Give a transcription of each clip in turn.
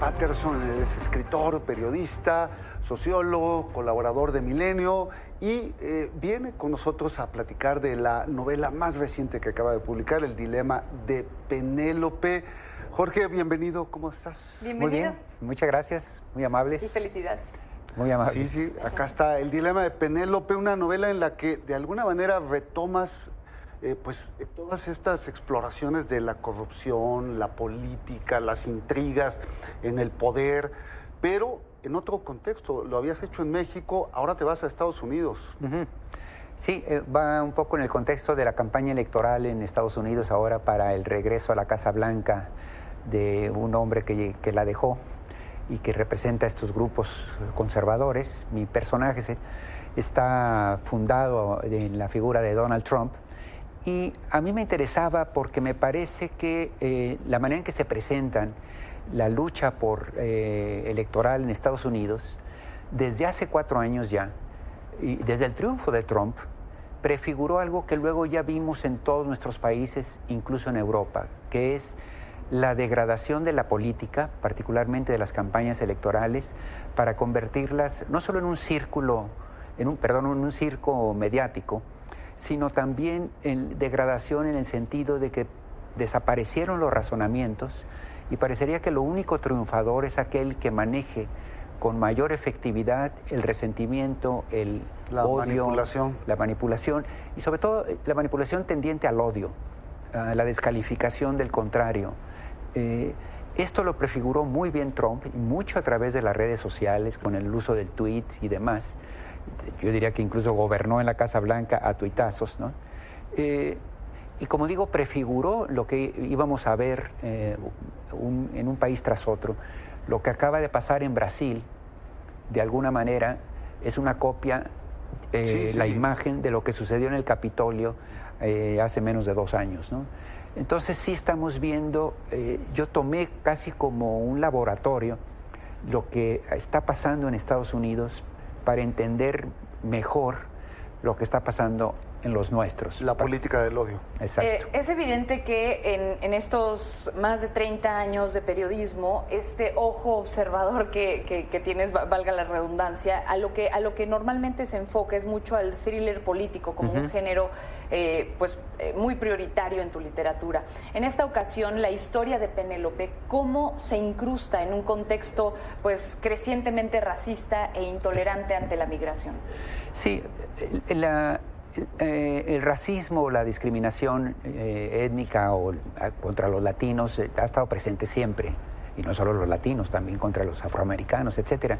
Patterson es escritor, periodista, sociólogo, colaborador de Milenio y viene con nosotros a platicar de la novela más reciente que acaba de publicar, El dilema de Penélope. Jorge, bienvenido, ¿cómo estás? Bienvenido. Muy bien, muchas gracias, muy amables. Y felicidades. Muy amables. Sí, acá está El dilema de Penélope, una novela en la que de alguna manera retomas todas estas exploraciones de la corrupción, la política, las intrigas en el poder, pero en otro contexto. Lo habías hecho en México, ahora te vas a Estados Unidos. Uh-huh. Sí, va un poco en el contexto de la campaña electoral en Estados Unidos ahora para el regreso a la Casa Blanca de un hombre que la dejó y que representa a estos grupos conservadores. Mi personaje está fundado en la figura de Donald Trump. Y a mí me interesaba porque me parece que la manera en que se presentan la lucha electoral en Estados Unidos, desde hace 4 años ya, y desde el triunfo de Trump, prefiguró algo que luego ya vimos en todos nuestros países, incluso en Europa, que es la degradación de la política, particularmente de las campañas electorales, para convertirlas no solo en un círculo, en un circo mediático, sino también en degradación en el sentido de que desaparecieron los razonamientos y parecería que lo único triunfador es aquel que maneje con mayor efectividad el resentimiento, la odio, manipulación. la manipulación y sobre todo la manipulación tendiente al odio, a la descalificación del contrario. Esto lo prefiguró muy bien Trump, y mucho a través de las redes sociales, con el uso del tweet y demás. Yo diría que incluso gobernó en la Casa Blanca a tuitazos, ¿no? Y como digo, prefiguró lo que íbamos a ver en un país tras otro. Lo que acaba de pasar en Brasil, de alguna manera, es una copia, la imagen de lo que sucedió en el Capitolio hace menos de 2 años, ¿no? Entonces sí estamos viendo, yo tomé casi como un laboratorio lo que está pasando en Estados Unidos para entender mejor lo que está pasando en los nuestros. La política del odio. Exacto. Es evidente que en estos más de 30 años de periodismo, este ojo observador que tienes, valga la redundancia, a lo que normalmente se enfoca es mucho al thriller político como un género muy prioritario en tu literatura. En esta ocasión, la historia de Penélope, ¿cómo se incrusta en un contexto crecientemente racista e intolerante ante la migración? Sí, el racismo o la discriminación étnica contra los latinos ha estado presente siempre, y no solo los latinos, también contra los afroamericanos, etcétera.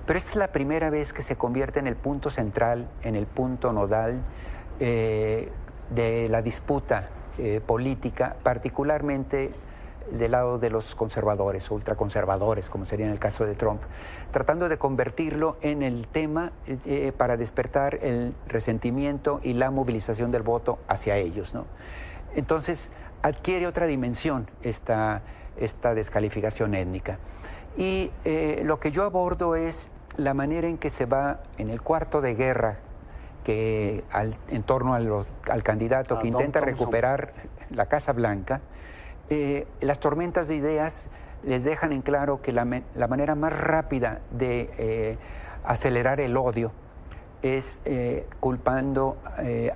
Pero esta es la primera vez que se convierte en el punto central, en el punto nodal de la disputa política, particularmente del lado de los conservadores o ultraconservadores, como sería en el caso de Trump, tratando de convertirlo en el tema para despertar el resentimiento y la movilización del voto hacia ellos, ¿no? Entonces adquiere otra dimensión esta descalificación étnica. Y lo que yo abordo es la manera en que se va en el cuarto de guerra en torno al candidato que intenta recuperar la Casa Blanca. Las tormentas de ideas les dejan en claro que la manera más rápida de acelerar el odio es culpando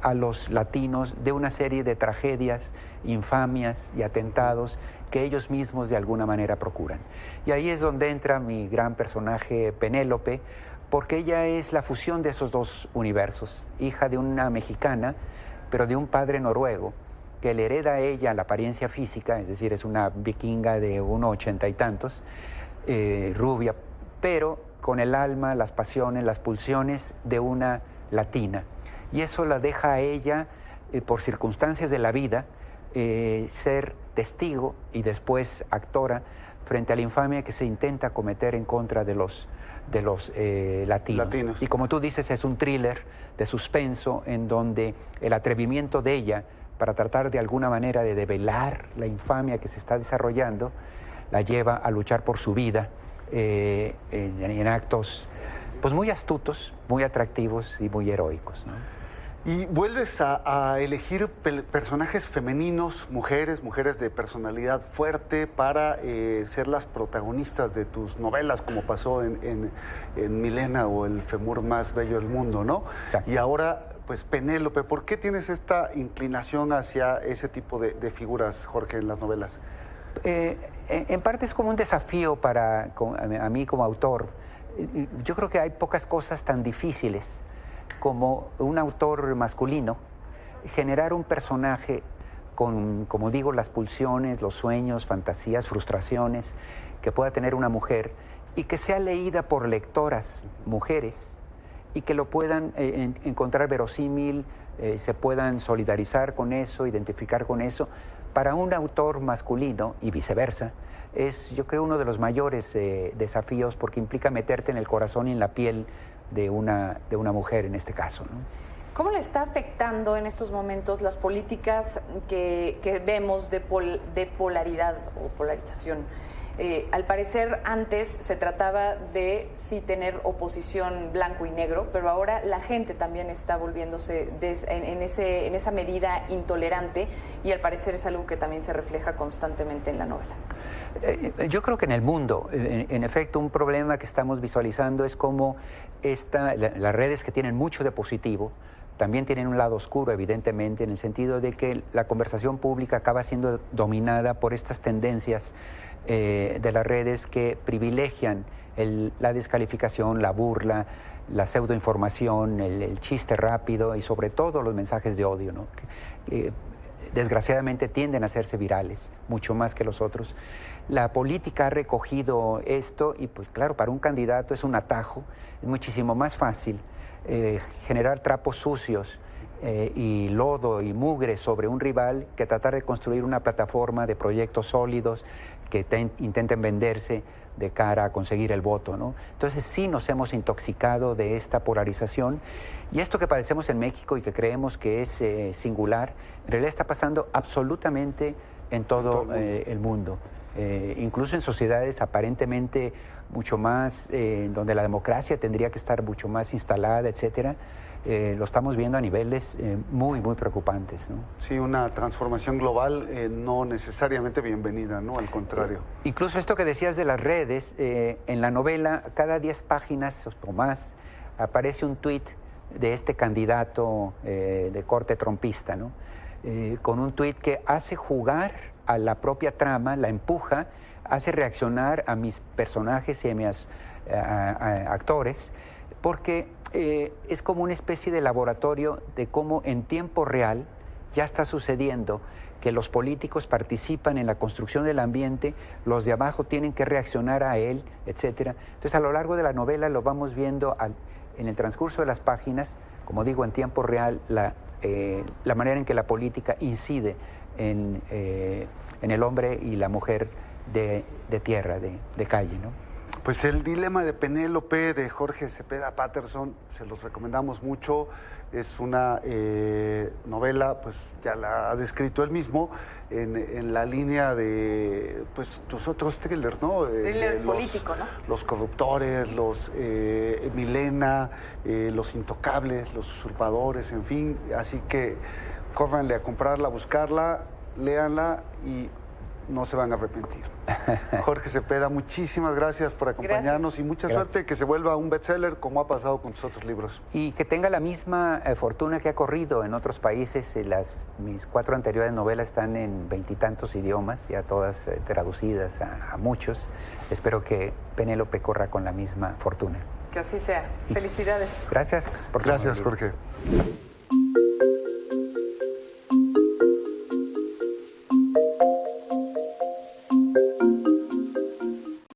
a los latinos de una serie de tragedias, infamias y atentados que ellos mismos de alguna manera procuran. Y ahí es donde entra mi gran personaje Penélope, porque ella es la fusión de esos dos universos, hija de una mexicana, pero de un padre noruego, que le hereda a ella la apariencia física, es decir, es una vikinga de 1,80 y tantos, rubia, pero con el alma, las pasiones, las pulsiones de una latina. Y eso la deja a ella, por circunstancias de la vida, ser testigo y después actora frente a la infamia que se intenta cometer en contra de los latinos. Y como tú dices, es un thriller de suspenso en donde el atrevimiento de ella para tratar de alguna manera de develar la infamia que se está desarrollando, la lleva a luchar por su vida en actos muy astutos, muy atractivos y muy heroicos, ¿no? Y vuelves a elegir personajes femeninos, mujeres de personalidad fuerte para ser las protagonistas de tus novelas, como pasó en Milena o El fémur más bello del mundo, ¿no? Exacto. Y ahora, pues Penélope, ¿por qué tienes esta inclinación hacia ese tipo de figuras, Jorge, en las novelas? En parte es como un desafío a mí como autor. Yo creo que hay pocas cosas tan difíciles como un autor masculino generar un personaje con, como digo, las pulsiones, los sueños, fantasías, frustraciones que pueda tener una mujer y que sea leída por lectoras mujeres y que lo puedan encontrar verosímil, se puedan solidarizar con eso, identificar con eso. Para un autor masculino y viceversa, es, yo creo, uno de los mayores desafíos porque implica meterte en el corazón y en la piel de una mujer en este caso, ¿no? ¿Cómo le está afectando en estos momentos las políticas que vemos de polaridad o polarización? Al parecer antes se trataba de sí tener oposición blanco y negro, pero ahora la gente también está volviéndose en esa medida intolerante y al parecer es algo que también se refleja constantemente en la novela. Yo creo que en el mundo, en efecto, un problema que estamos visualizando es cómo las redes que tienen mucho de positivo también tienen un lado oscuro, evidentemente, en el sentido de que la conversación pública acaba siendo dominada por estas tendencias de las redes que privilegian la descalificación, la burla, la pseudoinformación, el chiste rápido y sobre todo los mensajes de odio, ¿no? Que desgraciadamente tienden a hacerse virales, mucho más que los otros. La política ha recogido esto y pues claro, para un candidato es un atajo, es muchísimo más fácil generar trapos sucios y lodo y mugre sobre un rival que tratar de construir una plataforma de proyectos sólidos que intenten venderse de cara a conseguir el voto, ¿no? Entonces sí nos hemos intoxicado de esta polarización y esto que padecemos en México y que creemos que es singular, en realidad está pasando absolutamente en todo el mundo. Incluso en sociedades aparentemente mucho más, donde la democracia tendría que estar mucho más instalada, etcétera, lo estamos viendo a niveles muy, muy preocupantes, ¿no? Sí, una transformación global no necesariamente bienvenida, ¿no? Al contrario. Incluso esto que decías de las redes, en la novela, cada 10 páginas o más, aparece un tuit de este candidato de corte trompista, ¿no? Con un tuit que hace jugar a la propia trama, la empuja, hace reaccionar a mis personajes y a mis actores, porque es como una especie de laboratorio de cómo en tiempo real ya está sucediendo que los políticos participan en la construcción del ambiente, los de abajo tienen que reaccionar a él, etcétera. Entonces, a lo largo de la novela lo vamos viendo en el transcurso de las páginas, como digo, en tiempo real, la manera en que la política incide en el hombre y la mujer de tierra, de calle, ¿no? Pues El dilema de Penélope de Jorge Cepeda Patterson, se los recomendamos mucho. Es una novela, pues ya la ha descrito él mismo, en la línea de pues tus otros thrillers, ¿no? Thriller político, ¿no? Los corruptores, los Milena, los intocables, los usurpadores, en fin. Así que córranle a comprarla, a buscarla, léanla y no se van a arrepentir. Jorge Cepeda, muchísimas gracias por acompañarnos y mucha suerte que se vuelva un bestseller como ha pasado con tus otros libros. Y que tenga la misma fortuna que ha corrido en otros países. Mis 4 anteriores novelas están en 20 y tantos idiomas, ya todas traducidas a muchos. Espero que Penélope corra con la misma fortuna. Que así sea. Felicidades. Gracias por Gracias, Jorge.